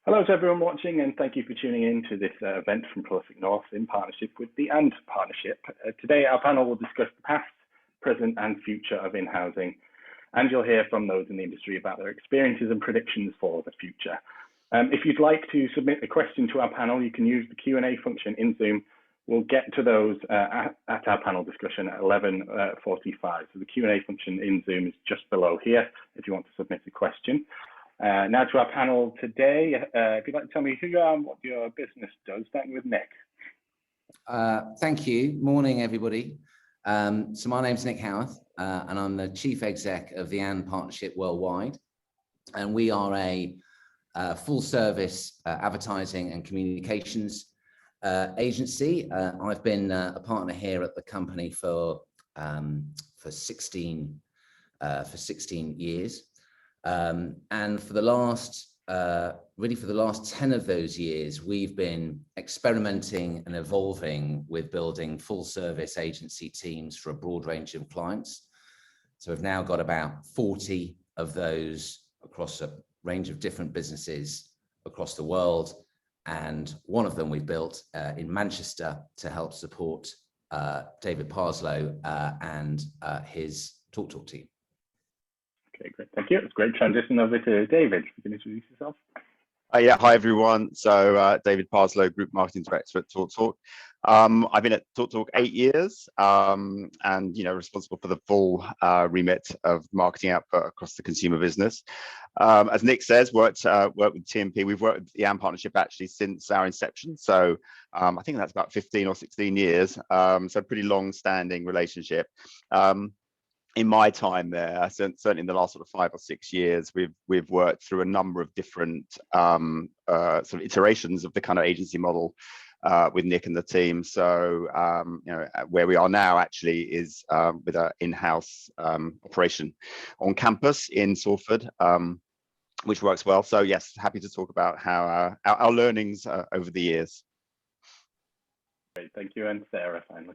Hello to everyone watching, and thank you for tuning in to this event from Prolific North in partnership with the And-Partnership. Today, our panel will discuss the past, present, and future of in-housing, and you'll hear from those in the industry about their experiences and predictions for the future. If you'd like to submit a question to our panel, you can use the Q&A function in Zoom. We'll get to those at our panel discussion at 11:45. So the Q&A function in Zoom is just below here if you want to submit a question. Now to our panel today. If you'd like to tell me who you are and what your business does, starting with Nick. Thank you. Morning, everybody. So my name's Nick Howarth, and I'm the Chief Exec of the And-Partnership Worldwide. And we are a full-service advertising and communications agency. I've been a partner here at the company for 16 years. And for the last, really for the last 10 of those years, we've been experimenting and evolving with building full service agency teams for a broad range of clients. So we've now got about 40 of those across a range of different businesses across the world. And one of them we built in Manchester to help support David Parslow and his TalkTalk team. Okay, great. Thank you. It's a great transition over to David. You can introduce yourself. Yeah, hi everyone. So David Parslow, Group Marketing Director at TalkTalk. I've been at TalkTalk 8 years, and responsible for the full remit of marketing output across the consumer business. As Nick says, worked with TMP. We've worked with the And-Partnership actually since our inception. So I think that's about 15 or 16 years. So pretty long-standing relationship. In my time there, certainly in the last sort of 5 or 6 years, we've worked through a number of different sort of iterations of the kind of agency model with Nick and the team. So where we are now actually is with our in-house operation on campus in Salford, which works well. So yes, happy to talk about how our learnings over the years. Great, thank you. And Sarah, finally.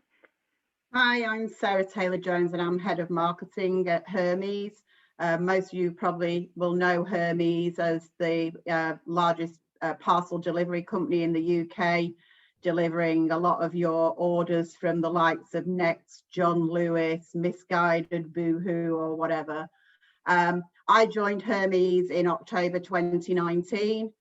Hi, I'm Sarah Taylor-Jones and I'm Head of Marketing at Hermes. Most of you probably will know Hermes as the largest parcel delivery company in the UK, delivering a lot of your orders from the likes of Next, John Lewis, Misguided, Boohoo or whatever. I joined Hermes in October 2019.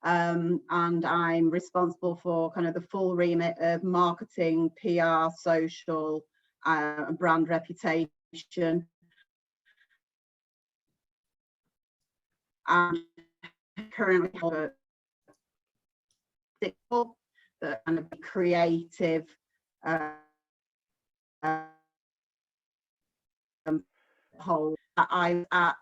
And I'm responsible for kind of the full remit of marketing, PR, social, brand reputation. And currently the kind of creative whole that I'm at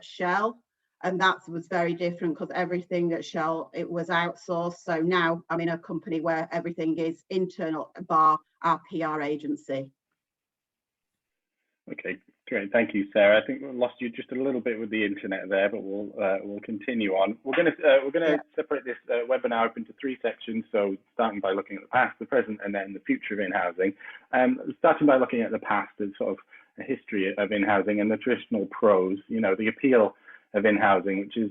Shell. And that was very different because everything at Shell, it was outsourced. So now I'm in a company where everything is internal, bar our PR agency. Okay, great. Thank you, Sarah. I think we lost you just a little bit with the internet there, but we'll continue on. We're going to separate this webinar up into 3 sections. So starting by looking at the past, the present, and then the future of in-housing. Starting by looking at the past as sort of a history of in-housing and the traditional pros. The appeal of in-housing, which is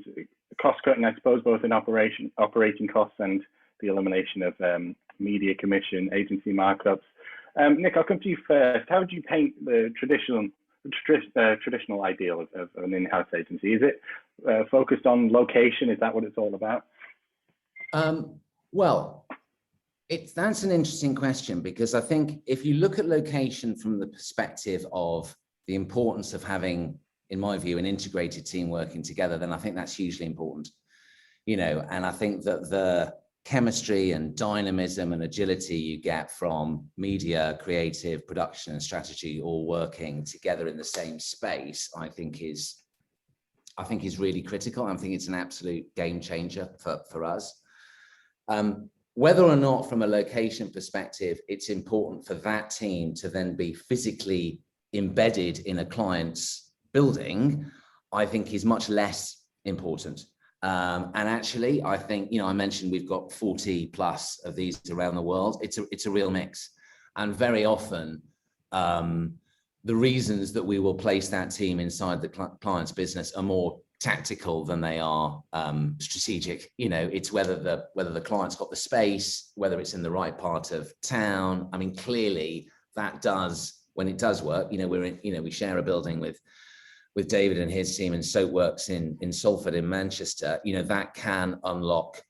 cost-cutting, I suppose, both in operating costs and the elimination of media commission, agency markups. Nick, I'll come to you first. How would you paint the traditional ideal of an in-house agency? Is it focused on location? Is that what it's all about? Well, that's an interesting question, because I think if you look at location from the perspective of the importance of having, in my view, an integrated team working together, then I think that's hugely important, and I think that the chemistry and dynamism and agility you get from media, creative, production and strategy all working together in the same space, I think is really critical. I think it's an absolute game changer for us. Whether or not from a location perspective, it's important for that team to then be physically embedded in a client's building, I think is much less important. And actually, I think, I mentioned we've got 40 plus of these around the world. It's a real mix. And very often, the reasons that we will place that team inside the client's business are more tactical than they are strategic. You know, it's whether the client's got the space, whether it's in the right part of town. I mean, clearly that does, when it does work, you know, we share a building with David and his team, and Soapworks in Salford in Manchester. You know, that can unlock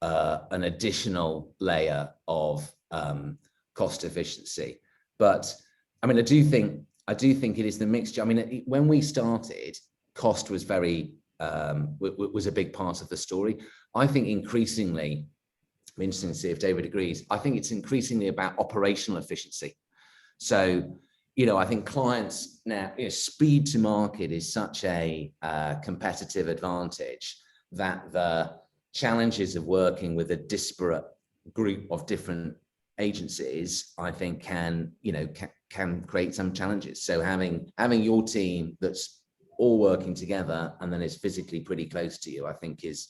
an additional layer of cost efficiency. But I mean, I do think it is the mixture. I mean, when we started, cost was was a big part of the story. I think increasingly, I'm interested to see if David agrees, I think it's increasingly about operational efficiency. So, you know, I think clients now, you know, speed to market is such a competitive advantage that the challenges of working with a disparate group of different agencies, I think can create some challenges. So having your team that's all working together and then is physically pretty close to you, I think is,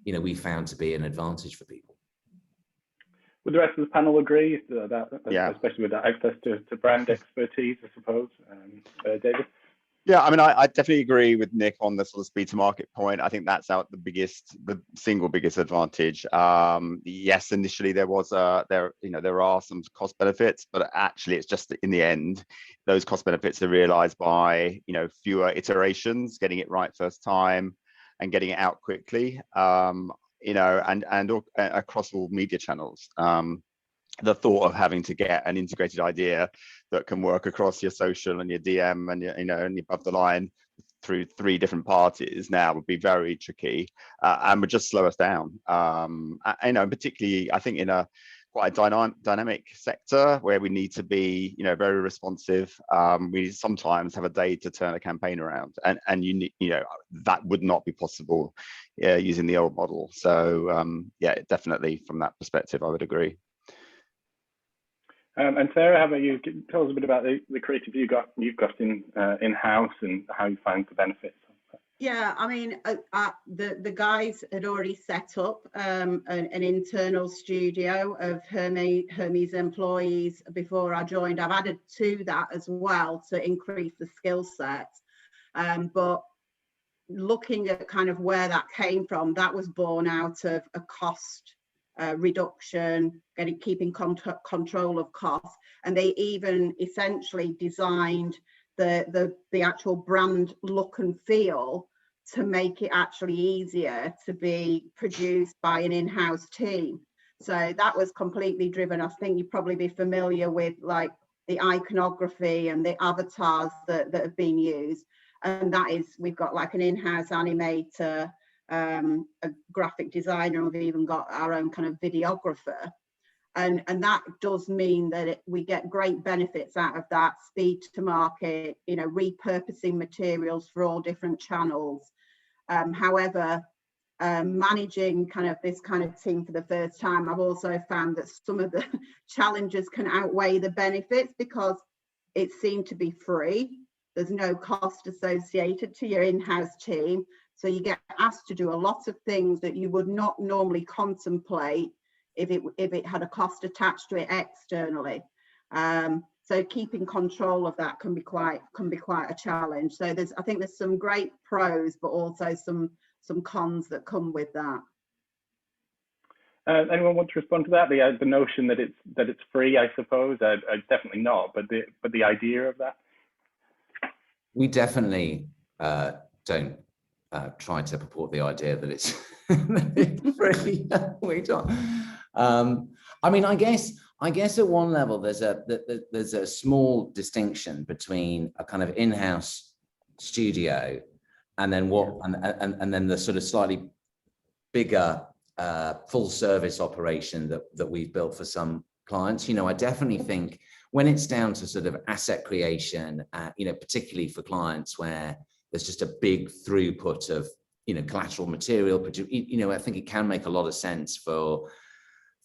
you know, we found to be an advantage for people. Would the rest of the panel agree that Yeah. especially with that access to brand expertise, I suppose? David? Yeah, I mean, I definitely agree with Nick on the sort of speed to market point. I think that's the single biggest advantage. Yes, initially there are some cost benefits, but actually it's just in the end, those cost benefits are realized by, you know, fewer iterations, getting it right first time and getting it out quickly, you know, and across all media channels. The thought of having to get an integrated idea that can work across your social and your DM and your, you know, and above the line through 3 different parties now would be very tricky, and would just slow us down. You know, particularly I think in a quite a dynamic sector where we need to be, you know, very responsive. We sometimes have a day to turn a campaign around, and you know, that would not be possible using the old model. So yeah, definitely from that perspective, I would agree. And Sarah, how about you? Tell us a bit about the creative you've got in-house and how you find the benefits. Yeah, I mean, the guys had already set up an internal studio of Hermes employees before I joined. I've added to that as well to increase the skill set. But looking at kind of where that came from, that was born out of a cost reduction, keeping control of costs, and they even essentially designed the actual brand look and feel to make it actually easier to be produced by an in-house team. So that was completely driven. I think you'd probably be familiar with like the iconography and the avatars that have been used, and that is, we've got like an in-house animator, a graphic designer, and we've even got our own kind of videographer, and that does mean that we get great benefits out of that, speed to market, you know, repurposing materials for all different channels. However, managing kind of this kind of team for the first time, I've also found that some of the challenges can outweigh the benefits because it seemed to be free. There's no cost associated to your in-house team. So you get asked to do a lot of things that you would not normally contemplate if it had a cost attached to it externally. So keeping control of that can be quite a challenge. So I think there's some great pros, but also some cons that come with that. Anyone want to respond to that? The notion that it's free, I suppose. Definitely not, but the idea of that. We definitely don't try to purport the idea that it's free. We don't. I mean, I guess at one level there's a small distinction between a kind of in-house studio and then and then the sort of slightly bigger full service operation that we've built for some clients. You know, I definitely think when it's down to sort of asset creation, you know, particularly for clients where there's just a big throughput of, you know, collateral material, you know, I think it can make a lot of sense for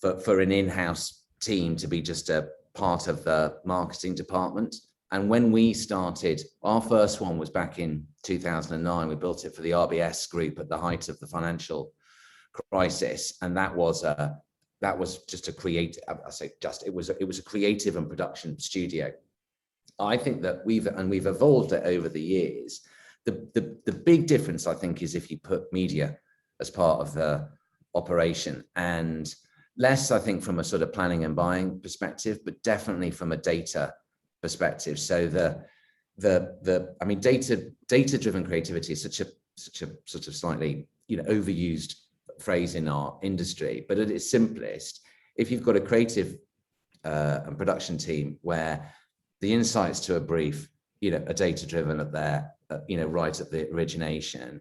an in-house team to be just a part of the marketing department. And when we started, our first one was back in 2009. We built it for the RBS group at the height of the financial crisis, and that was just a creative. It was a creative and production studio. I think that we've evolved it over the years. the big difference, I think, is if you put media as part of the operation, and less, I think, from a sort of planning and buying perspective, but definitely from a data perspective. So I mean, data-driven creativity is such a sort of slightly, overused phrase in our industry, but at its simplest, if you've got a creative and production team where the insights to a brief, are data-driven at their, right at the origination,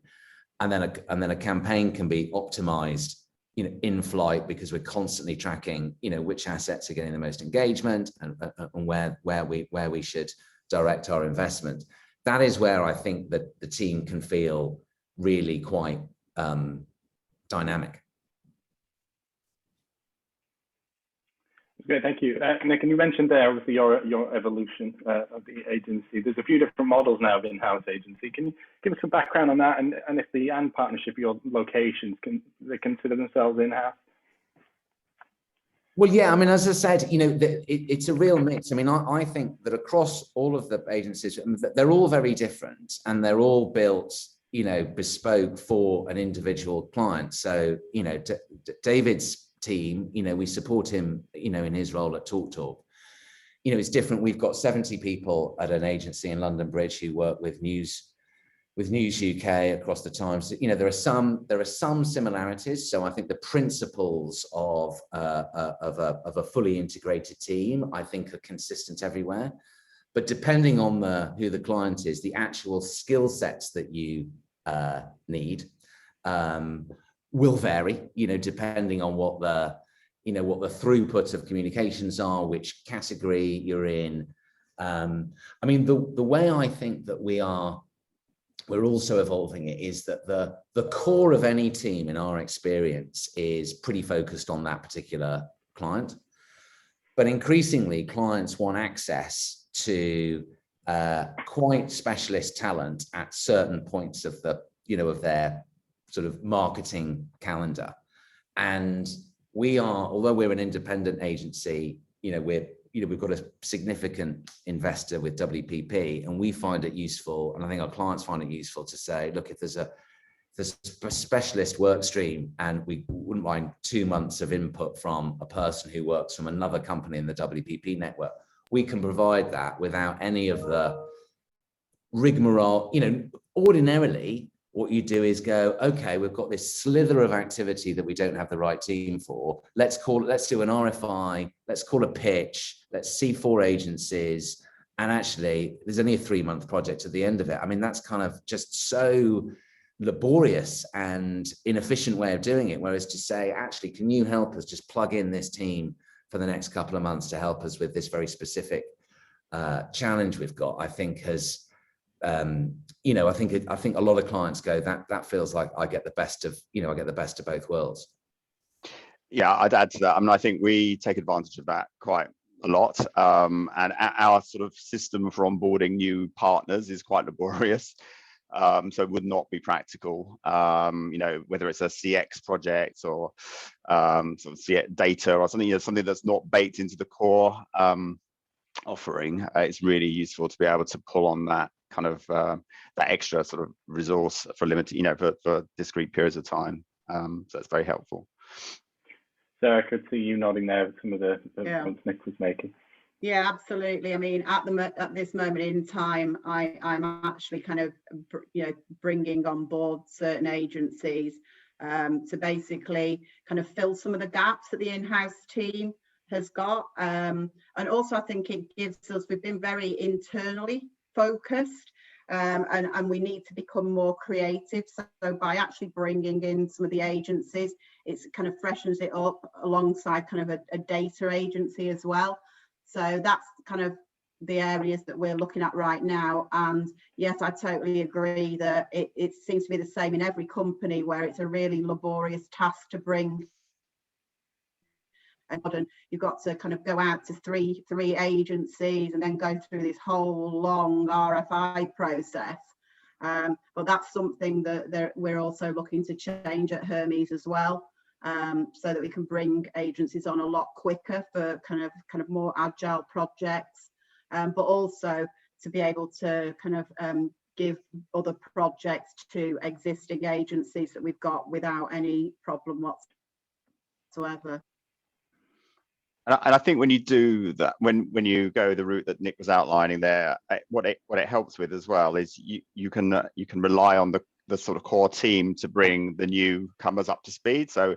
and then a campaign can be optimized, in flight, because we're constantly tracking, which assets are getting the most engagement and where we should direct our investment. That is where I think that the team can feel really quite dynamic. Great, thank you. Nick, and you mentioned there, obviously, your evolution of the agency. There's a few different models now of in-house agency. Can you give us some background on that? And if the And-Partnership, your locations, can they consider themselves in-house? Well, yeah, I mean, as I said, it's a real mix. I mean, I think that across all of the agencies, they're all very different, and they're all built, bespoke for an individual client. So, David's team, we support him, in his role at TalkTalk. It's different. We've got 70 people at an agency in London Bridge who work with News UK across the Times. There are some similarities. So I think the principles of a fully integrated team, I think, are consistent everywhere. But depending on who the client is, the actual skill sets that you need will vary, depending on what the throughput of communications are, which category you're in. I mean, the way I think that we're also evolving it is that the core of any team, in our experience, is pretty focused on that particular client. But increasingly, clients want access to quite specialist talent at certain points of of their sort of marketing calendar. And although we're an independent agency, we've got a significant investor with WPP, and we find it useful, and I think our clients find it useful, to say, look, if there's a specialist work stream and we wouldn't mind 2 months of input from a person who works from another company in the WPP network, we can provide that without any of the rigmarole. Ordinarily, what you do is go, okay, we've got this slither of activity that we don't have the right team for. Let's do an RFI, let's call a pitch, let's see 4 agencies. And actually, there's only a 3-month project at the end of it. I mean, that's kind of just so laborious and inefficient way of doing it. Whereas to say, actually, can you help us just plug in this team for the next couple of months to help us with this very specific challenge we've got, I think has, I think a lot of clients go, that feels like I get the best of both worlds. Yeah, I'd add to that. I mean, I think we take advantage of that quite a lot. And our sort of system for onboarding new partners is quite laborious. So it would not be practical, whether it's a CX project or sort of data or something, something that's not baked into the core offering. It's really useful to be able to pull on that kind of that extra sort of resource for limited, for discrete periods of time. So it's very helpful. Sarah, I could see you nodding there with some of the points Nick was making. Yeah, absolutely. I mean, at this moment in time, I'm actually kind of, bringing on board certain agencies to basically kind of fill some of the gaps that the in-house team has got. And also, I think it gives us, we've been very internally focused, and we need to become more creative. So by actually bringing in some of the agencies, it's kind of freshens it up alongside kind of a data agency as well. So that's kind of the areas that we're looking at right now. And yes, I totally agree that it seems to be the same in every company, where it's a really laborious task to bring. And you've got to kind of go out to three agencies and then go through this whole long RFI process. But that's something that we're also looking to change at Hermes as well, so that we can bring agencies on a lot quicker for kind of more agile projects, but also to be able to kind of give other projects to existing agencies that we've got without any problem whatsoever. And I think when you do that, when you go the route that Nick was outlining there, what it helps with as well is you can rely on the sort of core team to bring the newcomers up to speed. So,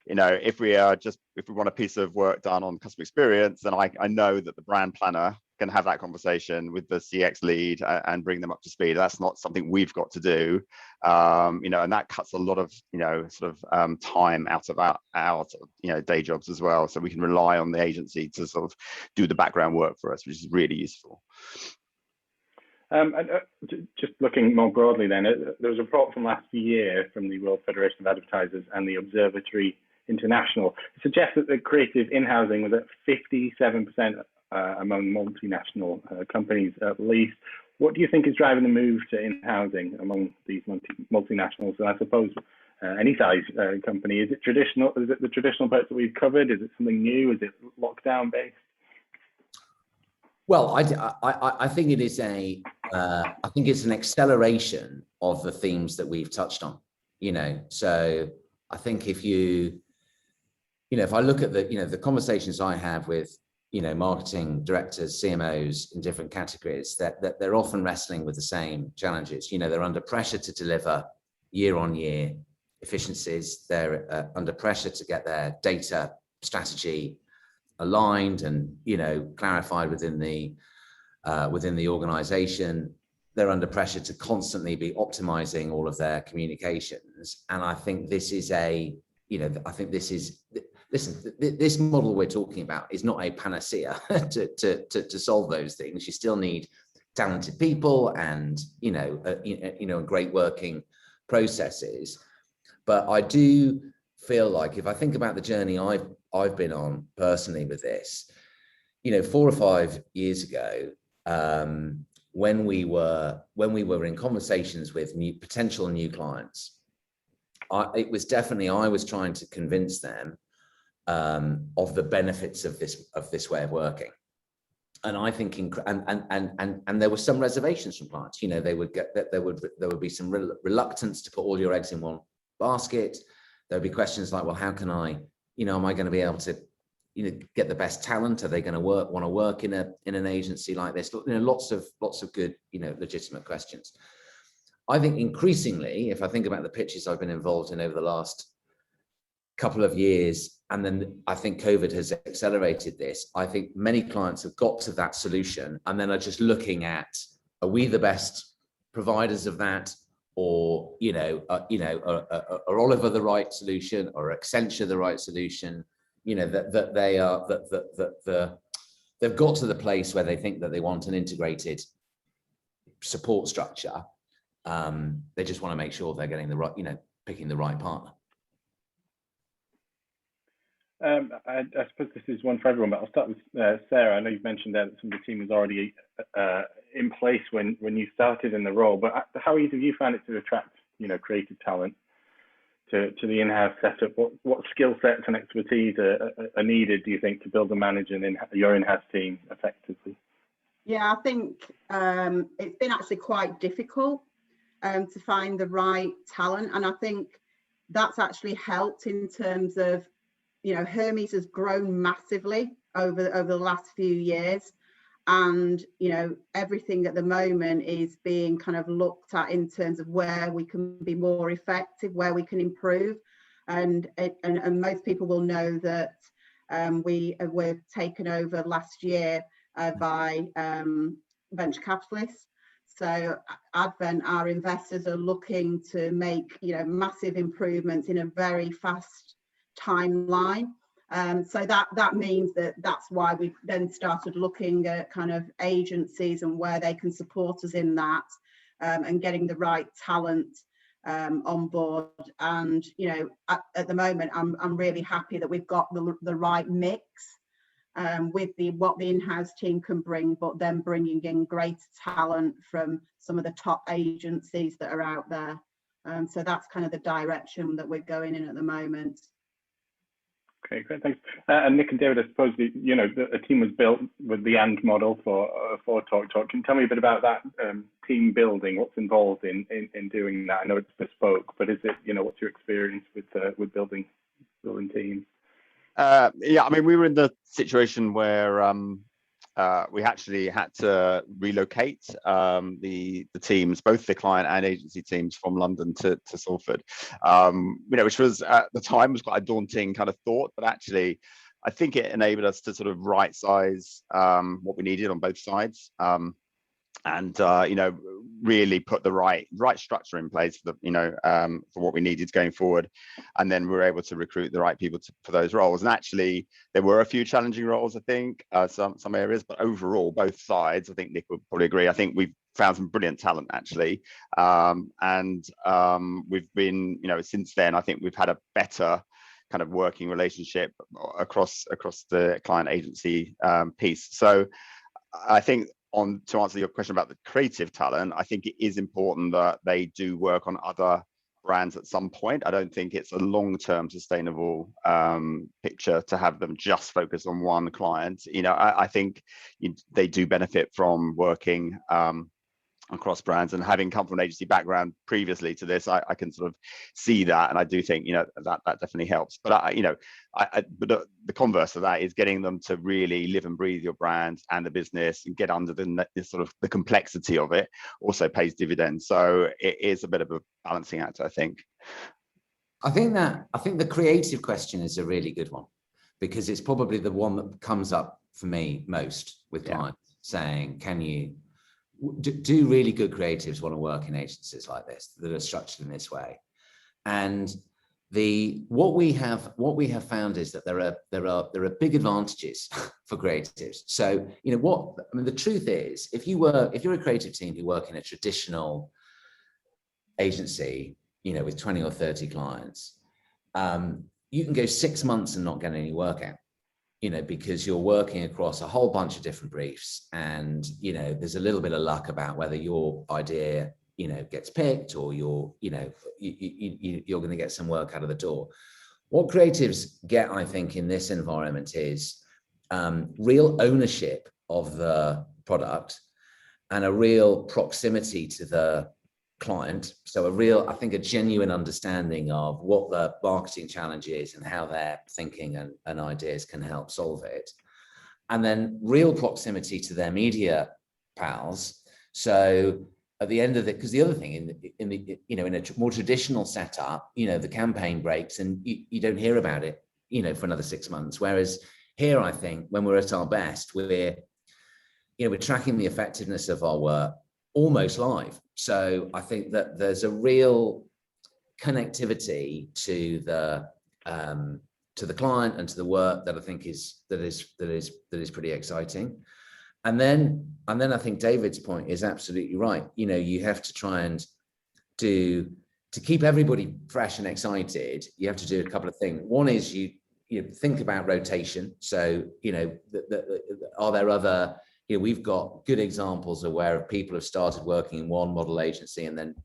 you know, if we want a piece of work done on customer experience, then I know that the brand planner can have that conversation with the CX lead and bring them up to speed. That's not something we've got to do, you know, and that cuts a lot of, you know, sort of time out of our you know, day jobs as well. So we can rely on the agency to sort of do the background work for us, which is really useful. And just looking more broadly then, there was a report from last year from the World Federation of Advertisers and the Observatory International. It suggests that the creative in-housing was at 57% among multinational companies at least. What do you think is driving the move to in-housing among these multinationals? And I suppose any size company, is it traditional? Is it the traditional parts that we've covered? Is it something new? Is it lockdown based? Well, I think it is I think it's an acceleration of the themes that we've touched on, you know. So I think if I look at the conversations I have with, you know, marketing directors, CMOs in different categories, that they're often wrestling with the same challenges. You know, they're under pressure to deliver year-on-year efficiencies. They're under pressure to get their data strategy aligned and, you know, clarified within the organization. They're under pressure to constantly be optimizing all of their communications. And I think this is this model we're talking about is not a panacea to solve those things. You still need talented people and, great working processes. But I do feel like if I think about the journey I've been on personally with this, you know, 4 or 5 years ago, when we were in conversations with potential new clients, it was definitely, I was trying to convince them of the benefits of this way of working. And I think, and there were some reservations from clients. You know, there would be some reluctance to put all your eggs in one basket. There would be questions like, well, how can I, you know, am I going to be able to, you know, get the best talent? Are they going to want to work in an agency like this? You know, lots of good, you know, legitimate questions. I think increasingly, if I think about the pitches I've been involved in over the last couple of years, and then I think COVID has accelerated this, I think many clients have got to that solution and then are just looking at, are we the best providers of that? Or, are Oliver the right solution, or Accenture the right solution? You know, they've got to the place where they think that they want an integrated support structure. They just want to make sure they're getting the right, you know, picking the right partner. I suppose this is one for everyone, but I'll start with Sarah. I know you've mentioned that some of the team was already in place when you started in the role, but how easy have you found it to attract, you know, creative talent to the in-house setup? What skill sets and expertise are needed, do you think, to build and manage your in-house team effectively? Yeah, I think it's been actually quite difficult to find the right talent, and I think that's actually helped in terms of, you know, Hermes has grown massively over the last few years, and, you know, everything at the moment is being kind of looked at in terms of where we can be more effective, where we can improve, and most people will know that we were taken over last year by venture capitalists. So Advent, our investors, are looking to make, you know, massive improvements in a very fast timeline. So that means that's why we've then started looking at kind of agencies and where they can support us in that, and getting the right talent on board. And, you know, at the moment, I'm really happy that we've got the right mix with what the in-house team can bring, but then bringing in great talent from some of the top agencies that are out there. So that's kind of the direction that we're going in at the moment. Okay, great, thanks. And Nick and David, I suppose a team was built with the AND model for TalkTalk. Can you tell me a bit about that team building? What's involved in doing that? I know it's bespoke, but is it what's your experience with building teams? Yeah, I mean, we were in the situation where we actually had to relocate the teams, both the client and agency teams, from London to Salford, which was at the time was quite a daunting kind of thought, but actually I think it enabled us to sort of right size what we needed on both sides. And really put the right structure in place for for what we needed going forward, and then we were able to recruit the right people for those roles. And actually, there were a few challenging roles, I think, some areas, but overall, both sides, I think Nick would probably agree. I think we've found some brilliant talent actually, and we've been, since then, I think we've had a better kind of working relationship across the client agency piece. So I think, to answer your question about the creative talent, I think it is important that they do work on other brands at some point. I don't think it's a long-term sustainable picture to have them just focus on one client. I think they do benefit from working across brands, and having come from an agency background previously to this, I can sort of see that, and I do think that definitely helps. But but the converse of that is getting them to really live and breathe your brand and the business and get under the sort of the complexity of it also pays dividends. So it is a bit of a balancing act, I think. I think the creative question is a really good one, because it's probably the one that comes up for me most with clients saying, can you do really good creatives want to work in agencies like this that are structured in this way? And what we have found is that there are big advantages for creatives. So the truth is, if you're a creative team who work in a traditional agency, with 20 or 30 clients, you can go 6 months and not get any work out. Because you're working across a whole bunch of different briefs, and there's a little bit of luck about whether your idea gets picked, or you're going to get some work out of the door. What creatives get, I think, in this environment is real ownership of the product and a real proximity to the client. So a genuine understanding of what the marketing challenge is and how their thinking and ideas can help solve it. And then real proximity to their media pals. So at the end of it, because the other thing in a more traditional setup, the campaign breaks and you don't hear about it, for another 6 months. Whereas here, I think when we're at our best, we're tracking the effectiveness of our work almost live. So I think that there's a real connectivity to the client and to the work that I think is pretty exciting. And then I think David's point is absolutely right. You have to try and to keep everybody fresh and excited. You have to do a couple of things. One is you think about rotation. So are there other we've got good examples of where people have started working in one model agency and then,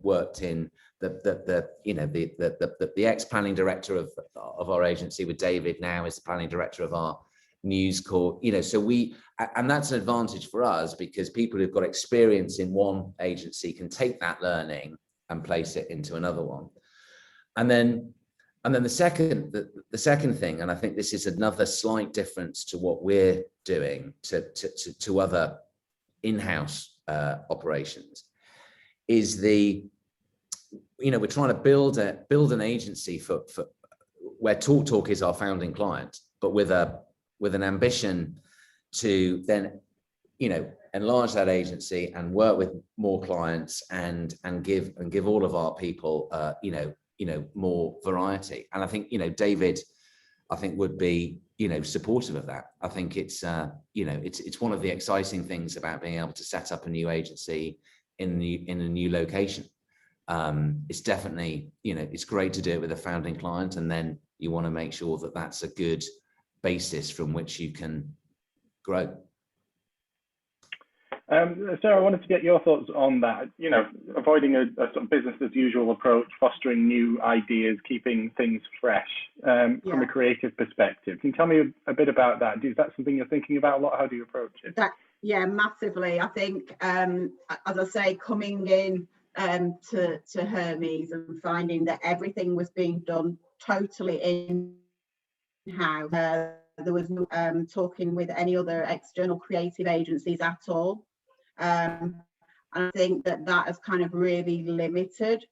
worked in the ex-planning director of our agency with David now is the planning director of our News Corp. And that's an advantage for us, because people who've got experience in one agency can take that learning and place it into another one. And then the second thing, and I think this is another slight difference to what we're doing to other in-house operations, is we're trying to build an agency for where TalkTalk is our founding client, but with an ambition to then enlarge that agency and work with more clients and give all of our people more variety. And I think David would be supportive of that. I think it's one of the exciting things about being able to set up a new agency in a new location. It's definitely it's great to do it with a founding client, and then you want to make sure that that's a good basis from which you can grow. Sarah, I wanted to get your thoughts on that. You know, avoiding a sort of business as usual approach, fostering new ideas, keeping things fresh from a creative perspective. Can you tell me a bit about that? Is that something you're thinking about a lot? How do you approach it? Yeah, massively. I think, as I say, coming in to Hermes and finding that everything was being done totally in-house. There was no talking with any other external creative agencies at all. And I think that has kind of really limited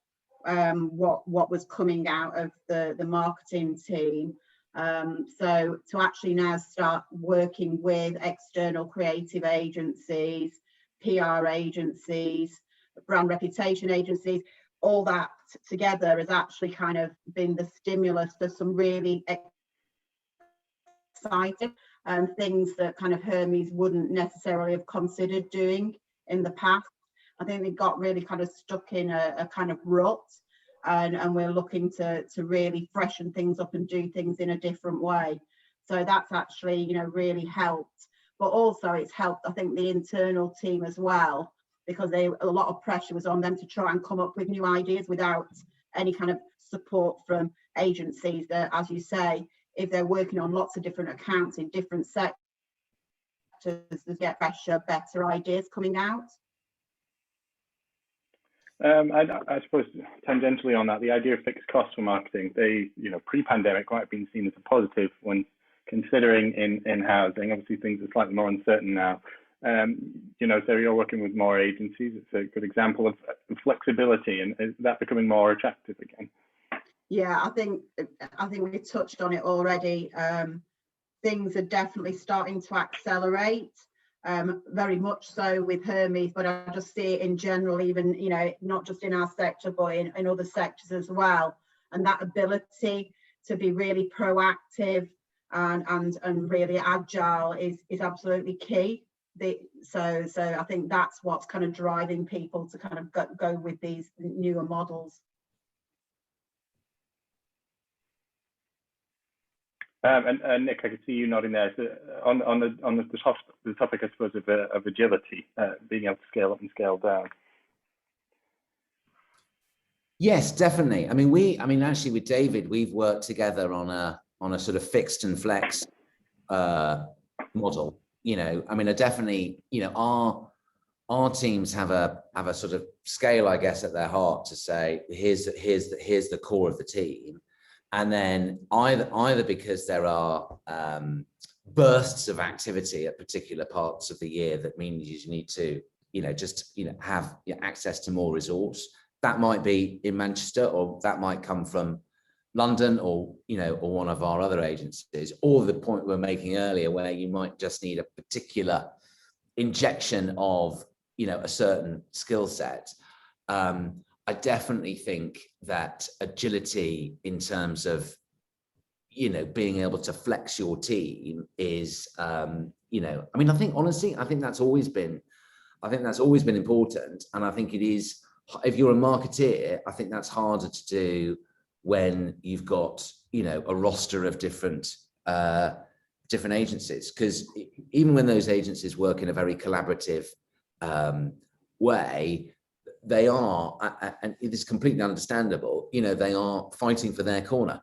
what was coming out of the marketing team. So to actually now start working with external creative agencies, PR agencies, brand reputation agencies, all that together has actually kind of been the stimulus for some really exciting things that kind of Hermes wouldn't necessarily have considered doing in the past. I think they got really kind of stuck in a kind of rut, and we're looking to really freshen things up and do things in a different way. So that's actually, you know, really helped. But also it's helped, I think, the internal team as well, because a lot of pressure was on them to try and come up with new ideas without any kind of support from agencies that, as you say, if they're working on lots of different accounts in different sectors, they get fresher, better ideas coming out. I suppose tangentially on that, the idea of fixed costs for marketing, they, you know, pre-pandemic might have been seen as a positive when considering in housing. Obviously, things are slightly more uncertain now. You know, so you're working with more agencies. It's a good example of flexibility, and is that becoming more attractive again? Yeah, I think we touched on it already. Things are definitely starting to accelerate, very much so with Hermes, but I just see it in general, even, you know, not just in our sector, but in other sectors as well. And that ability to be really proactive and really agile is absolutely key. So I think that's what's kind of driving people to kind of go with these newer models. And Nick, I can see you nodding there. So on the topic, I suppose, of agility, being able to scale up and scale down. Yes, definitely. I mean, actually, with David, we've worked together on a sort of fixed and flex model. You know, I mean, I definitely, you know, our teams have a sort of scale, I guess, at their heart to say, here's the core of the team. And then either because there are bursts of activity at particular parts of the year that means you need to, you know, just, you know, have access to more resource. That might be in Manchester, or that might come from London, or, you know, or one of our other agencies, or the point we were making earlier, where you might just need a particular injection of, you know, a certain skill set. I definitely think that agility in terms of, you know, being able to flex your team is, you know, I mean, I think honestly, I think that's always been important. And I think it is, if you're a marketeer, I think that's harder to do when you've got, you know, a roster of different agencies, because even when those agencies work in a very collaborative way, they are, and it is completely understandable, you know, they are fighting for their corner,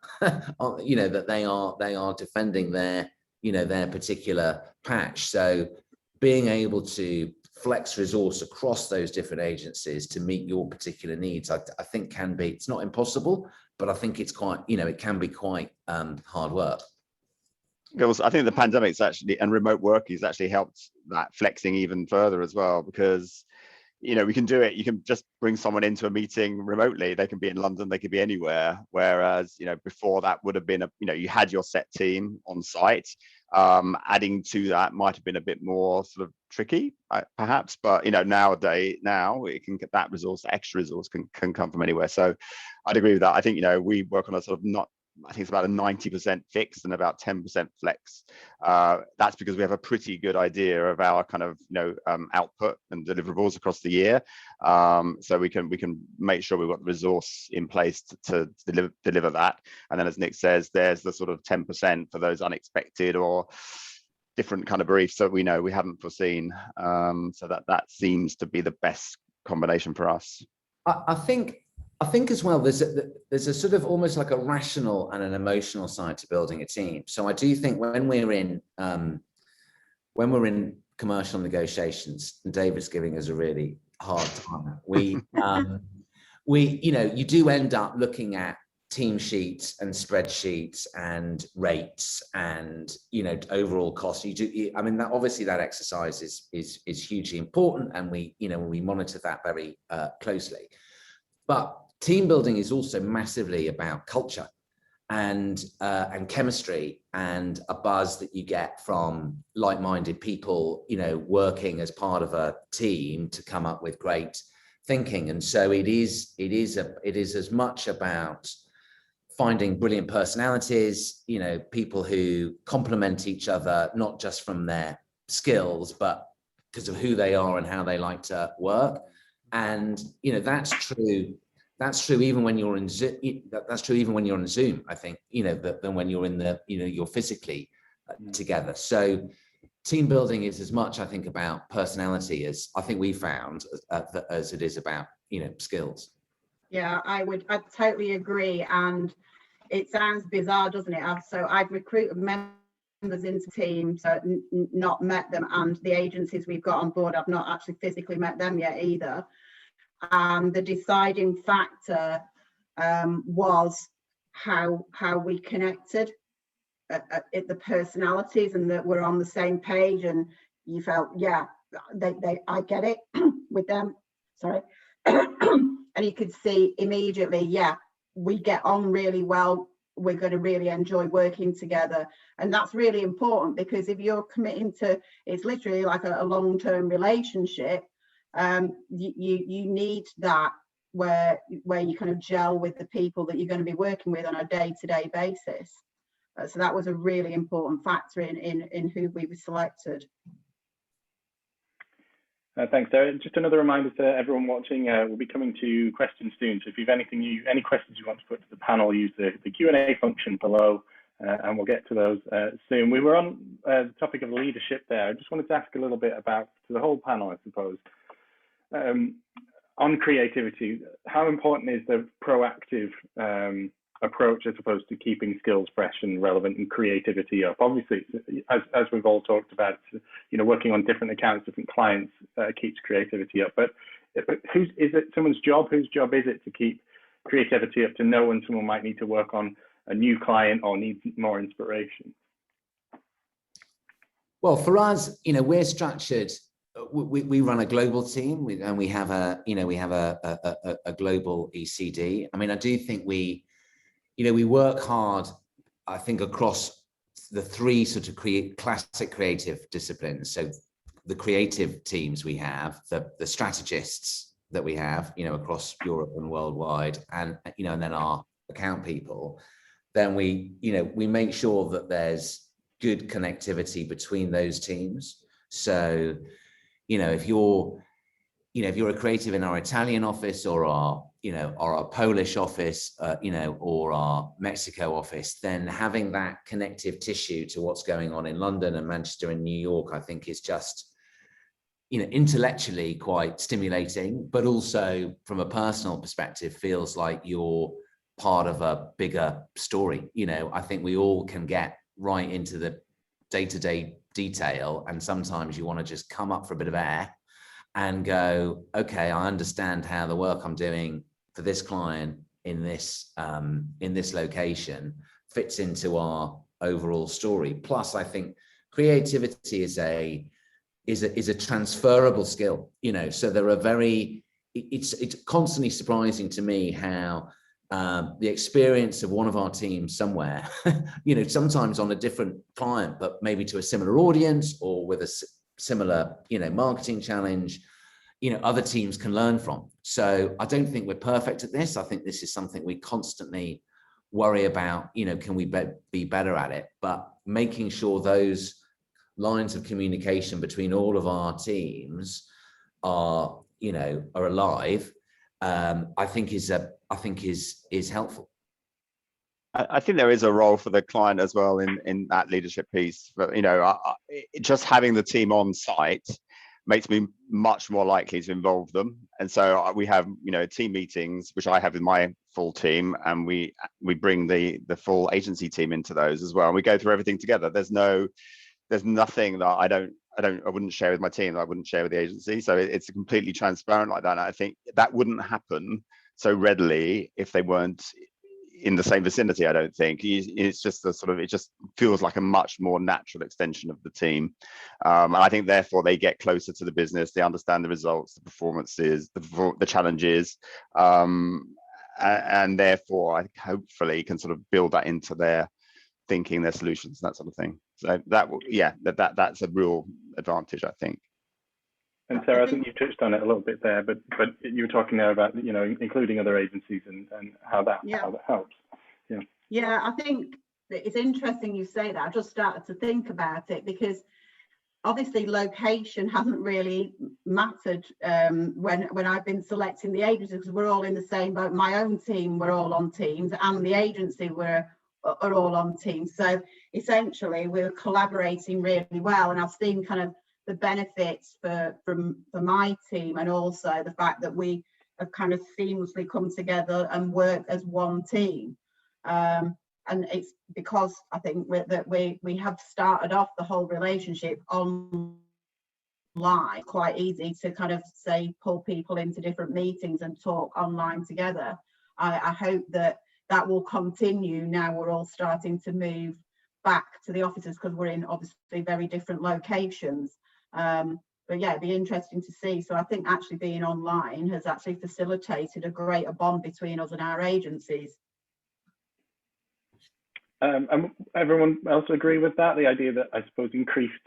you know, that they are defending their, you know, their particular patch. So being able to flex resource across those different agencies to meet your particular needs, I think can be, it's not impossible, but I think it's quite, you know, it can be quite hard work. I think the pandemic's actually, and remote work has actually helped that flexing even further as well, because, you know, we can do it. You can just bring someone into a meeting remotely. They can be in London, they could be anywhere. Whereas, you know, before that would have been you know, you had your set team on site. Adding to that might have been a bit more sort of tricky, perhaps. But, you know, now it can get that resource, extra resource can come from anywhere. So I'd agree with that. I think, you know, we work on a sort of I think it's about a 90% fixed and about 10% flex. That's because we have a pretty good idea of our kind of, you know, output and deliverables across the year. So we can make sure we've got the resource in place to deliver that. And then, as Nick says, there's the sort of 10% for those unexpected or different kind of briefs that we know we haven't foreseen. So that seems to be the best combination for us. I think as well, there's a sort of almost like a rational and an emotional side to building a team. So I do think when we're in commercial negotiations, and David's giving us a really hard time, you do end up looking at team sheets and spreadsheets and rates and overall costs. That obviously that exercise is hugely important, and we monitor that very closely. But team building is also massively about culture and chemistry and a buzz that you get from like-minded people, working as part of a team to come up with great thinking. And so it is as much about finding brilliant personalities, people who complement each other, not just from their skills, but because of who they are and how they like to work. And that's true even when you're in Zoom. That's true even when you're on Zoom, I think, than when you're in you're physically together. So team building is as much, I think, about personality as I think we found as it is about skills. Yeah, I totally agree. And it sounds bizarre, doesn't it? I've recruited members into teams, so not met them, and the agencies we've got on board, I've not actually physically met them yet either. And the deciding factor was how we connected, the personalities, and that we're on the same page. And you felt, yeah, I get it with them. Sorry. And you could see immediately, yeah, we get on really well. We're going to really enjoy working together. And that's really important, because if you're committing to, it's literally like a long-term relationship, you need that where you kind of gel with the people that you're going to be working with on a day-to-day basis. So that was a really important factor in who we were selected. Thanks, Sarah. Just another reminder to everyone watching, we'll be coming to questions soon. So if you've any questions you want to put to the panel, use the Q&A function below, and we'll get to those soon. We were on the topic of leadership there. I just wanted to ask a little bit about, to the whole panel, I suppose, on creativity. How important is the proactive approach as opposed to keeping skills fresh and relevant and creativity up? Obviously, as we've all talked about, working on different accounts, different clients keeps creativity up. But is it someone's job? Whose job is it to keep creativity up, to know when someone might need to work on a new client or needs more inspiration? Well, for us, we're structured. We run a global team, and we have a global ECD. I do think we work hard, I think, across the three sort of classic creative disciplines. So the creative teams we have, the strategists that we have, across Europe and worldwide, and and then our account people. Then we make sure that there's good connectivity between those teams. So if you're a creative in our Italian office or our Polish office, or our Mexico office, then having that connective tissue to what's going on in London and Manchester and New York, I think, is just, intellectually quite stimulating, but also from a personal perspective, feels like you're part of a bigger story. I think we all can get right into the day-to-day detail, and sometimes you want to just come up for a bit of air and go, okay, I understand how the work I'm doing for this client in this location fits into our overall story. Plus, I think creativity is a transferable skill. So there are it's constantly surprising to me how the experience of one of our teams somewhere, sometimes on a different client, but maybe to a similar audience or with a similar, marketing challenge, other teams can learn from. So I don't think we're perfect at this. I think this is something we constantly worry about, can we be better at it? But making sure those lines of communication between all of our teams are alive, I think is helpful. I think there is a role for the client as well in that leadership piece. But just having the team on site makes me much more likely to involve them. And so we have team meetings, which I have with my full team, and we bring the full agency team into those as well. And we go through everything together. There's nothing that I wouldn't share with my team that I wouldn't share with the agency. So it's completely transparent like that. And I think that wouldn't happen so readily if they weren't in the same vicinity. I don't think it's just it just feels like a much more natural extension of the team, and I think therefore they get closer to the business. They understand the results, the performances, the challenges, and therefore I hopefully can sort of build that into their thinking, their solutions, that sort of thing. So that's a real advantage, I think. And Sarah, I think you touched on it a little bit there, but you were talking there about including other agencies and how that helps. Yeah, I think it's interesting you say that. I just started to think about it because obviously location hasn't really mattered when I've been selecting the agencies, because we're all in the same boat. My own team, we're all on teams, and the agency are all on teams. So essentially we're collaborating really well, and I've seen kind of the benefits for my team, and also the fact that we have kind of seamlessly come together and work as one team. And it's because I think we have started off the whole relationship online, quite easy to kind of pull people into different meetings and talk online together. I hope that will continue now we're all starting to move back to the offices, because we're in obviously very different locations. But yeah, it'd be interesting to see. So I think actually being online has actually facilitated a greater bond between us and our agencies. And everyone else agree with that? The idea that I suppose increased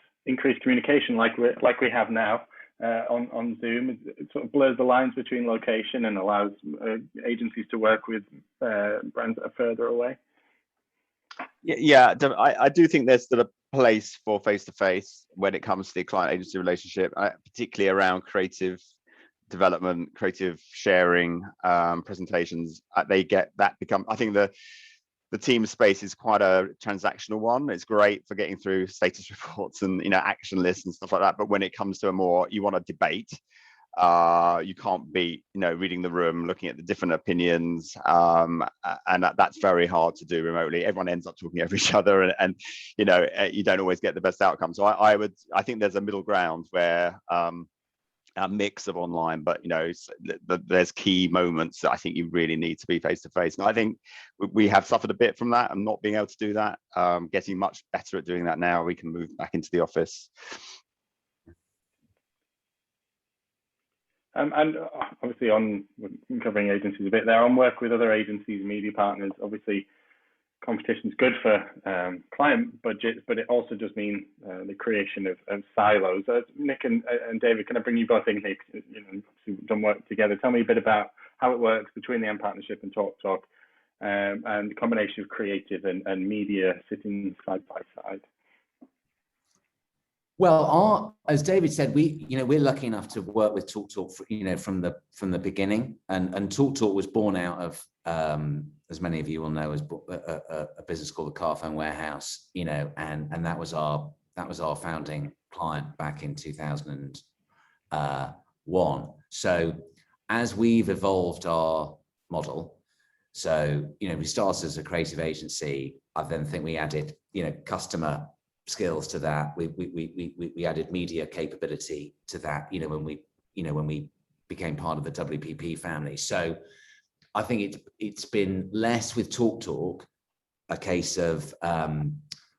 communication, like we have now on Zoom, it sort of blurs the lines between location and allows agencies to work with brands that are further away. Yeah, I do think there's still a place for face-to-face when it comes to the client-agency relationship, particularly around creative development, creative sharing, presentations. I think the team space is quite a transactional one. It's great for getting through status reports and action lists and stuff like that. But when it comes to you want to debate, you can't be reading the room, looking at the different opinions, and that's very hard to do remotely. Everyone ends up talking over each other, and you don't always get the best outcome. So I think there's a middle ground where a mix of online, but there's key moments that I think you really need to be face to face. And I think we have suffered a bit from that and not being able to do that. Getting much better at doing that now. We can move back into the office. And obviously we're covering agencies a bit there, on work with other agencies, media partners. Obviously competition is good for client budgets, but it also does mean the creation of silos. Nick and David, can I bring you both in here? We've done work together. Tell me a bit about how it works between the And-Partnership and TalkTalk, and the combination of creative and media sitting side by side. Well, as David said, we're lucky enough to work with TalkTalk, from the beginning, and TalkTalk was born out of, as many of you will know, as a business called the Carphone Warehouse, and that was our founding client back in 2001. So as we've evolved our model, we started as a creative agency. I then think we added, customer skills to that. We added media capability to that, when we became part of the WPP family. So I think it's been less with TalkTalk a case of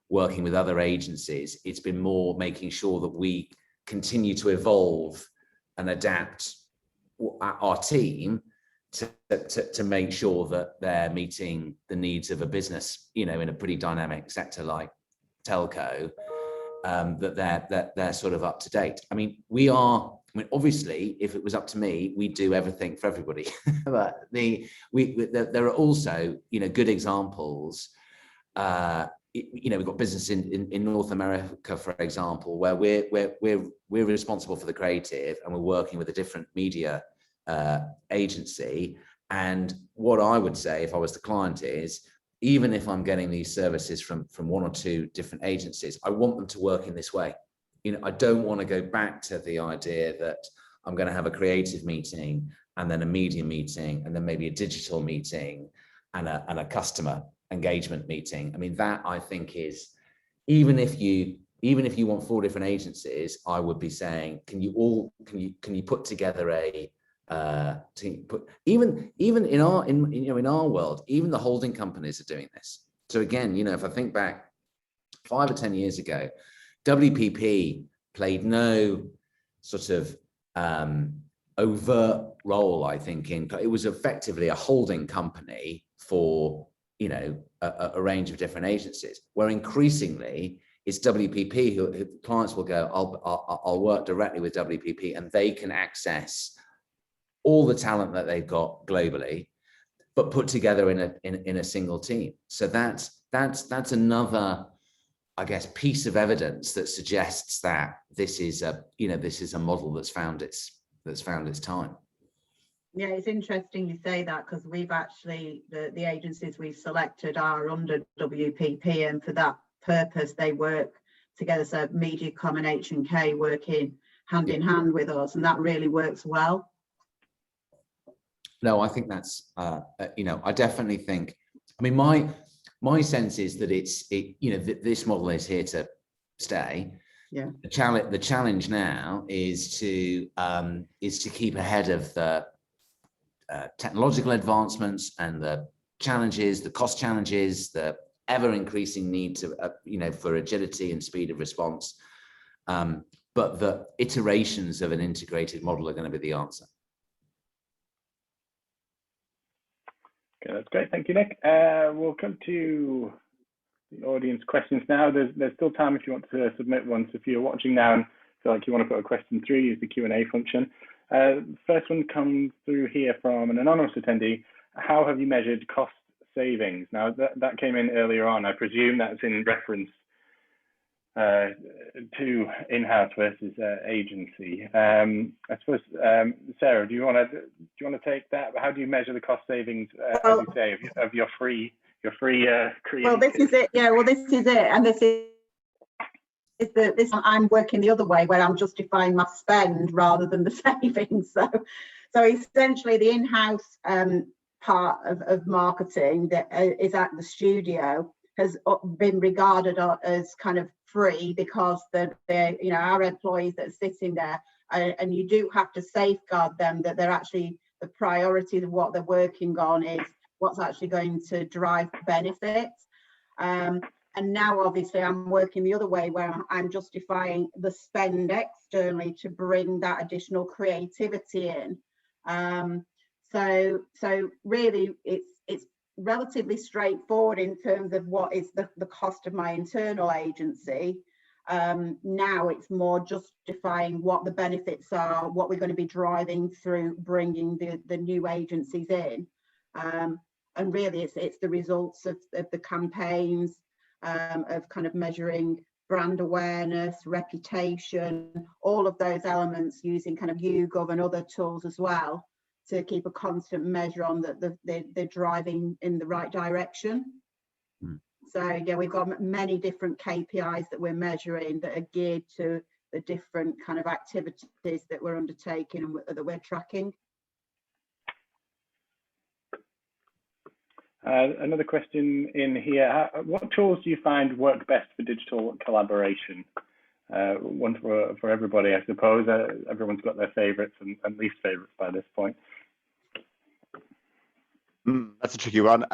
working with other agencies. It's been more making sure that we continue to evolve and adapt our team to make sure that they're meeting the needs of a business, in a pretty dynamic sector like telco, that they're sort of up to date. Obviously, if it was up to me, we'd do everything for everybody. But there are also, good examples. We've got business in North America, for example, where we're responsible for the creative, and we're working with a different media agency. And what I would say, if I was the client, is even if I'm getting these services from one or two different agencies, I want them to work in this way. You know, I don't want to go back to the idea that I'm going to have a creative meeting and then a media meeting and then maybe a digital meeting and a customer engagement meeting. I mean, that I think is, even if you want 4 different agencies, I would be saying, can you put together even in our world, even the holding companies are doing this. So again, you know, if I think back 5 or 10 years ago, WPP played no sort of overt role, I think, it was effectively a holding company for, you know, a range of different agencies, where increasingly it's WPP who clients will go, I'll work directly with WPP, and they can access all the talent that they've got globally, but put together in a single team. So that's another, I guess, piece of evidence that suggests that this is a model that's found its time. Yeah, it's interesting you say that, because we've actually, the agencies we've selected are under WPP, and for that purpose they work together. So Mediacom and H&K working hand in hand with us, and that really works well. No, I think that's, I definitely think, I mean, my sense is that this model is here to stay. Yeah. The challenge now is to keep ahead of the technological advancements and the challenges, the cost challenges, the ever increasing need to, for agility and speed of response. But the iterations of an integrated model are going to be the answer. Okay, that's great. Thank you, Nick. We'll come to the audience questions now. There's still time if you want to submit one. So if you're watching now and feel like you want to put a question through, use the Q&A function. First one comes through here from an anonymous attendee. How have you measured cost savings? Now that came in earlier on. I presume that's in reference to in-house versus agency. I suppose, Sarah, do you want to take that? How do you measure the cost savings, as you say, of your free creative? Well, this is it. Yeah, well, this is it, and this I'm working the other way, where I'm justifying my spend rather than the savings. So essentially, the in-house part of marketing that is at the studio has been regarded as kind of free, because they're our employees that are sitting there, and you do have to safeguard them, that they're actually, the priority of what they're working on is what's actually going to drive benefits. And now obviously I'm working the other way, where I'm justifying the spend externally to bring that additional creativity in. So really it's relatively straightforward in terms of what is the cost of my internal agency. Now it's more justifying what the benefits are, what we're going to be driving through bringing the new agencies in. And really it's the results of the campaigns, of kind of measuring brand awareness, reputation, all of those elements, using kind of YouGov and other tools as well to keep a constant measure on that they're driving in the right direction. So yeah, we've got many different KPIs that we're measuring that are geared to the different kind of activities that we're undertaking and that we're tracking. Another question in here. What tools do you find work best for digital collaboration? One for everybody, I suppose. Everyone's got their favorites and least favorites by this point. That's a tricky one.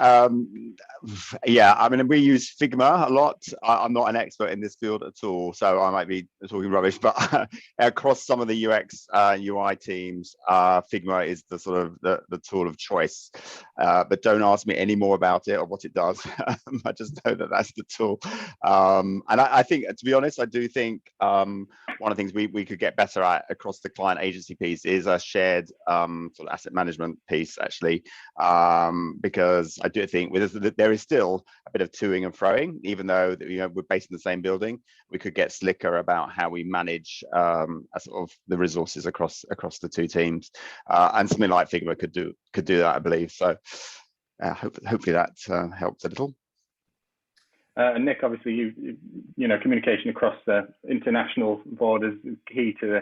Yeah, I mean, we use Figma a lot. I'm not an expert in this field at all, so I might be talking rubbish, but across some of the UX UI teams, Figma is the sort of the tool of choice. But don't ask me any more about it or what it does. I just know that that's the tool. And I think, to be honest, I do think one of the things we could get better at across the client agency piece is a shared sort of asset management piece, actually. Because I do think there is still a bit of toing and froing, even though we're based in the same building. We could get slicker about how we manage sort of the resources across the two teams, and something like Figma could do that, I believe. So hopefully that helps a little. Nick, obviously, you know, communication across international borders is key to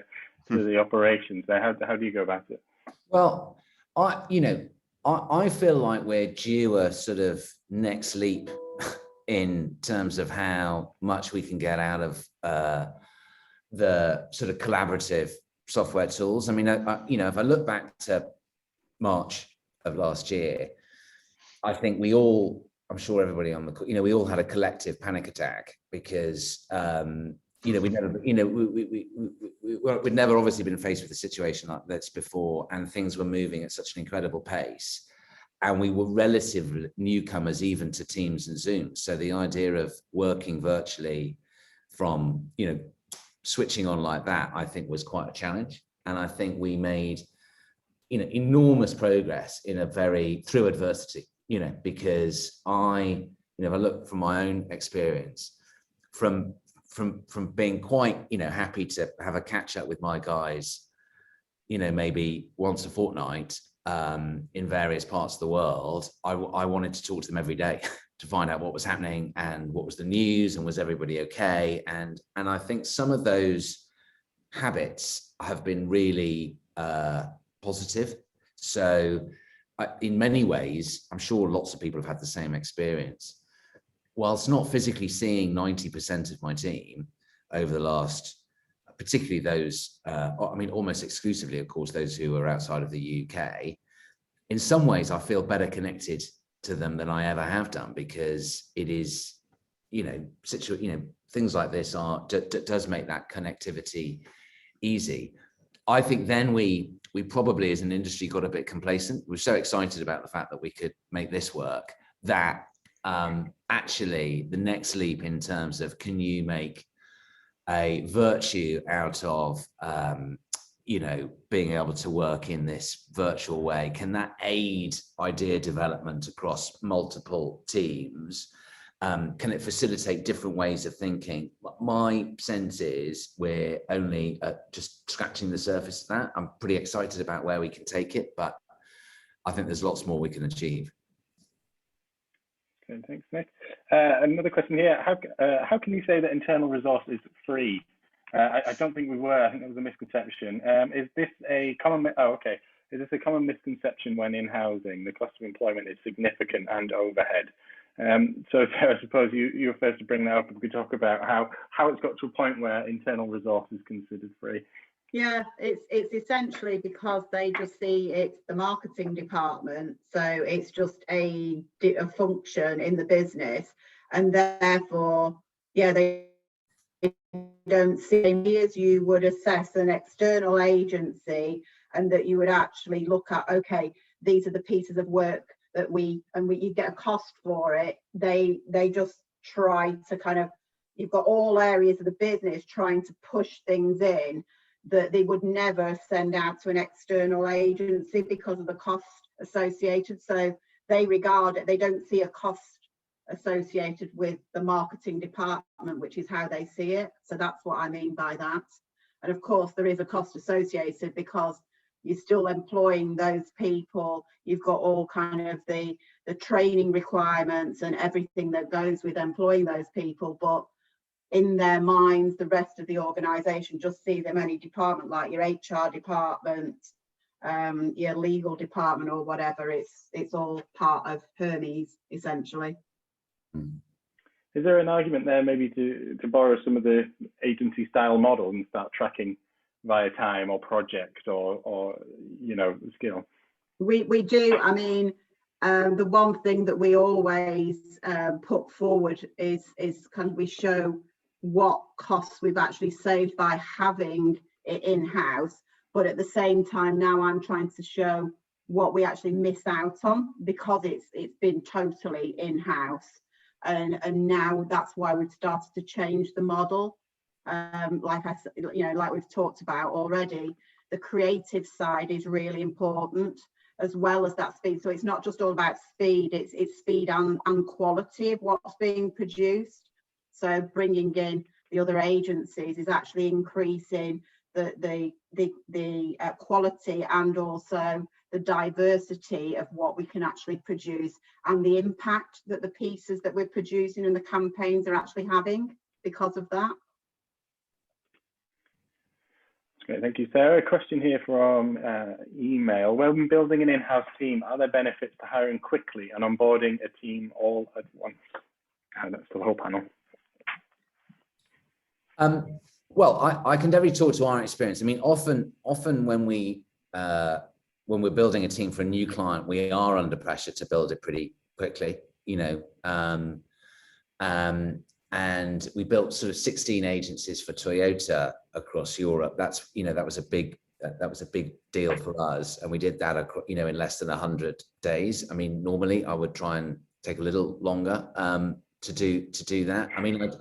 the operations there. How do you go about it? Well, I feel like we're due a sort of next leap in terms of how much we can get out of the sort of collaborative software tools. I mean, if I look back to March of last year, I think I'm sure everybody on the, we all had a collective panic attack because, we'd never obviously been faced with a situation like this before, and things were moving at such an incredible pace. And we were relative newcomers even to Teams and Zoom. So the idea of working virtually from, switching on like that, I think was quite a challenge. And I think we made, enormous progress through adversity, because if I look from my own experience, from being quite, happy to have a catch up with my guys, maybe once a fortnight in various parts of the world, I wanted to talk to them every day to find out what was happening and what was the news and was everybody okay. And I think some of those habits have been really positive. So in many ways, I'm sure lots of people have had the same experience. Whilst not physically seeing 90% of my team over the last, particularly those, almost exclusively, of course, those who are outside of the UK, in some ways, I feel better connected to them than I ever have done, because it is, things like this does make that connectivity easy. I think then we probably as an industry got a bit complacent. We're so excited about the fact that we could make this work that actually the next leap in terms of, can you make a virtue out of being able to work in this virtual way? Can that aid idea development across multiple teams? Can it facilitate different ways of thinking? My sense is we're only just scratching the surface of that. I'm pretty excited about where we can take it, but I think there's lots more we can achieve. Okay, thanks, Nick. Another question here. How can you say that internal resource is free? I don't think we were. I think that was a misconception. Is this a common? Is this a common misconception when in housing? The cost of employment is significant and overhead. So Sarah, I suppose you're first to bring that up, and we could talk about how it's got to a point where internal resource is considered free. Yeah, it's essentially because they just see it's the marketing department, so it's just a function in the business, and therefore, they don't see as you would assess an external agency, and that you would actually look at, okay, these are the pieces of work that you get a cost for it. They just try to kind of, you've got all areas of the business trying to push things in that they would never send out to an external agency because of the cost associated. So they regard it, they don't see a cost associated with the marketing department, which is how they see it. So that's what I mean by that. And of course, there is a cost associated because you're still employing those people. You've got all kind of the training requirements and everything that goes with employing those people. But in their minds, the rest of the organisation just see them any department, like your HR department, your legal department or whatever. It's all part of Hermes, essentially. Is there an argument there maybe to borrow some of the agency style model and start tracking via time or project or skill? We do. I mean, the one thing that we always put forward is kind of, we show what costs we've actually saved by having it in-house, but at the same time now I'm trying to show what we actually miss out on because it's been totally in-house, and now that's why we've started to change the model. Like I said, like we've talked about already, the creative side is really important as well as that speed. So it's not just all about speed, it's speed and quality of what's being produced. So bringing in the other agencies is actually increasing the quality and also the diversity of what we can actually produce and the impact that the pieces that we're producing and the campaigns are actually having because of that. Great, thank you, Sarah. A question here from email. When building an in-house team, are there benefits to hiring quickly and onboarding a team all at once? That's the whole panel. Well, I can definitely talk to our experience. I mean, often when we're building a team for a new client, we are under pressure to build it pretty quickly, you know. And we built sort of 16 agencies for Toyota across Europe. That's, you know, that was a big deal for us, and we did that, you know, in less than 100 days. I mean, normally I would try and take a little longer to do that. I mean, like,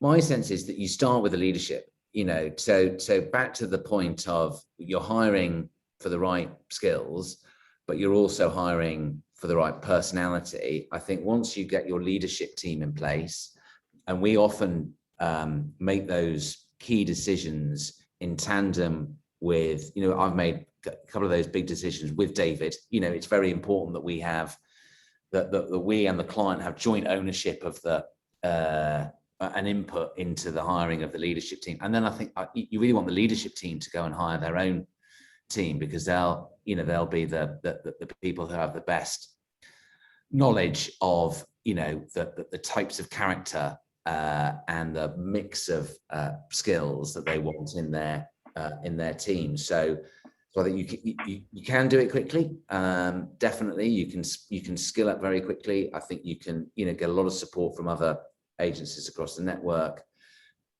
my sense is that you start with the leadership, you know. So back to the point of you're hiring for the right skills, but you're also hiring for the right personality. I think once you get your leadership team in place, and we often make those key decisions in tandem with, you know, I've made a couple of those big decisions with David. You know, it's very important that we have that we and the client have joint ownership of the an input into the hiring of the leadership team. And then I think you really want the leadership team to go and hire their own team, because they'll be the people who have the best knowledge of, you know, the types of character and the mix of skills that they want in their team. So I think you can do it quickly. Definitely, you can skill up very quickly. I think you can, you know, get a lot of support from other agencies across the network.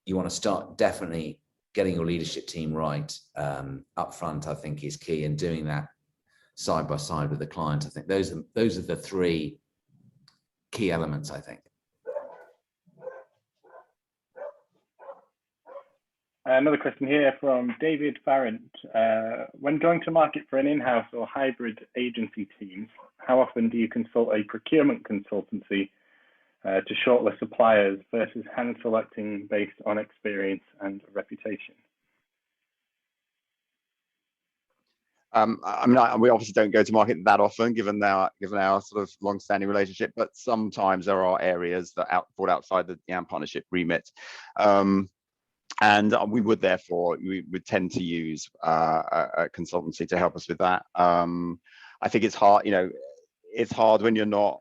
You want to start definitely getting your leadership team right up front, I think, is key, and doing that side by side with the client. I think those are the three key elements, I think. Another question here from David Farrant. When going to market for an in-house or hybrid agency teams, how often do you consult a procurement consultancy to shortlist suppliers versus hand selecting based on experience and reputation? I mean, we obviously don't go to market that often, given our sort of long-standing relationship. But sometimes there are areas that fall outside the partnership remit, and we would tend to use a consultancy to help us with that. I think it's hard. You know, it's hard when you're not.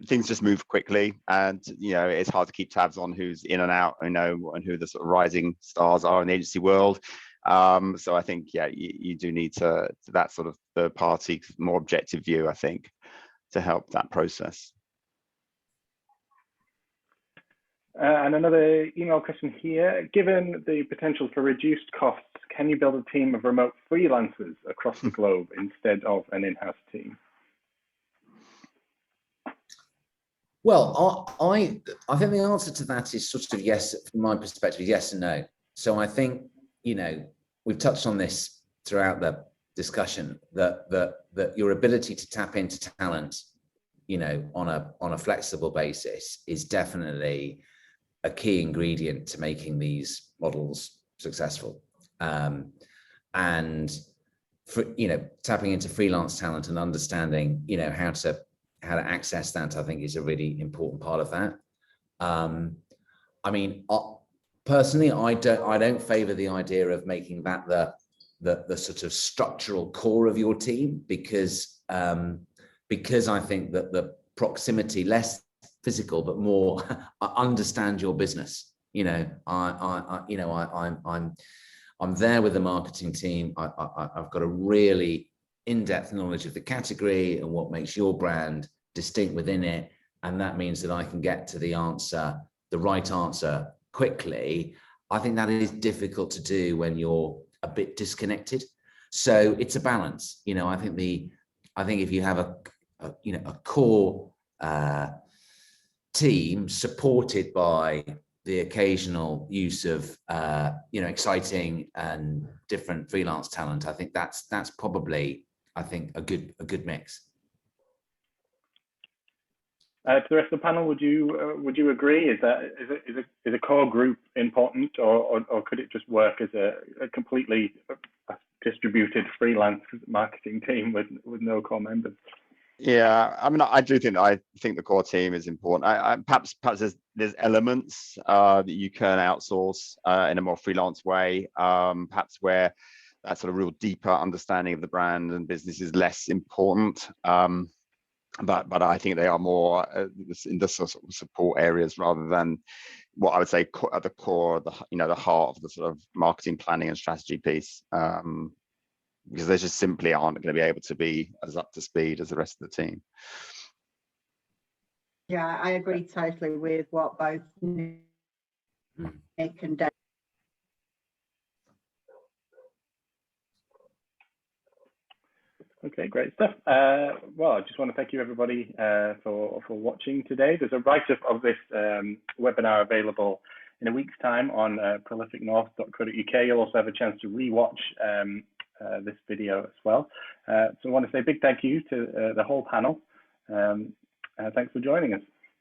Things just move quickly, and you know, it's hard to keep tabs on who's in and out, you know, and who the sort of rising stars are in the agency world. So I think, yeah, you do need that sort of third party, more objective view, I think, to help that process. And another email question here. Given the potential for reduced costs, can you build a team of remote freelancers across the globe instead of an in-house team? Well, I think the answer to that is sort of yes, from my perspective, yes and no. So I think, you know, we've touched on this throughout the discussion, that your ability to tap into talent, you know, on a flexible basis is definitely a key ingredient to making these models successful. And for, you know, tapping into freelance talent and understanding, you know, how to access that, I think, is a really important part of that. I mean, personally, I don't favor the idea of making that the sort of structural core of your team, because I think that the proximity, less physical but more understand your business. You know, I'm there with the marketing team. I've got a really in-depth knowledge of the category and what makes your brand distinct within it, and that means that I can get to the right answer quickly. I think that is difficult to do when you're a bit disconnected. So it's a balance. You know, I think if you have a core team supported by the occasional use of exciting and different freelance talent, I think that's probably, I think, a good mix. To the rest of the panel, would you agree? Is a core group important, or could it just work as a completely distributed freelance marketing team with no core members? Yeah, I mean, I do think the core team is important. Perhaps there's elements that you can outsource in a more freelance way. Perhaps where that sort of real deeper understanding of the brand and business is less important. But I think they are more in the sort of support areas rather than what I would say at the core, the heart of the sort of marketing planning and strategy piece. Because they just simply aren't going to be able to be as up to speed as the rest of the team. Yeah, I agree totally with what both Nick and Dave. Okay, great stuff. Well, I just want to thank you everybody for watching today. There's a write-up of this webinar available in a week's time on prolificnorth.co.uk. You'll also have a chance to re-watch this video as well. So I want to say a big thank you to the whole panel. Thanks for joining us.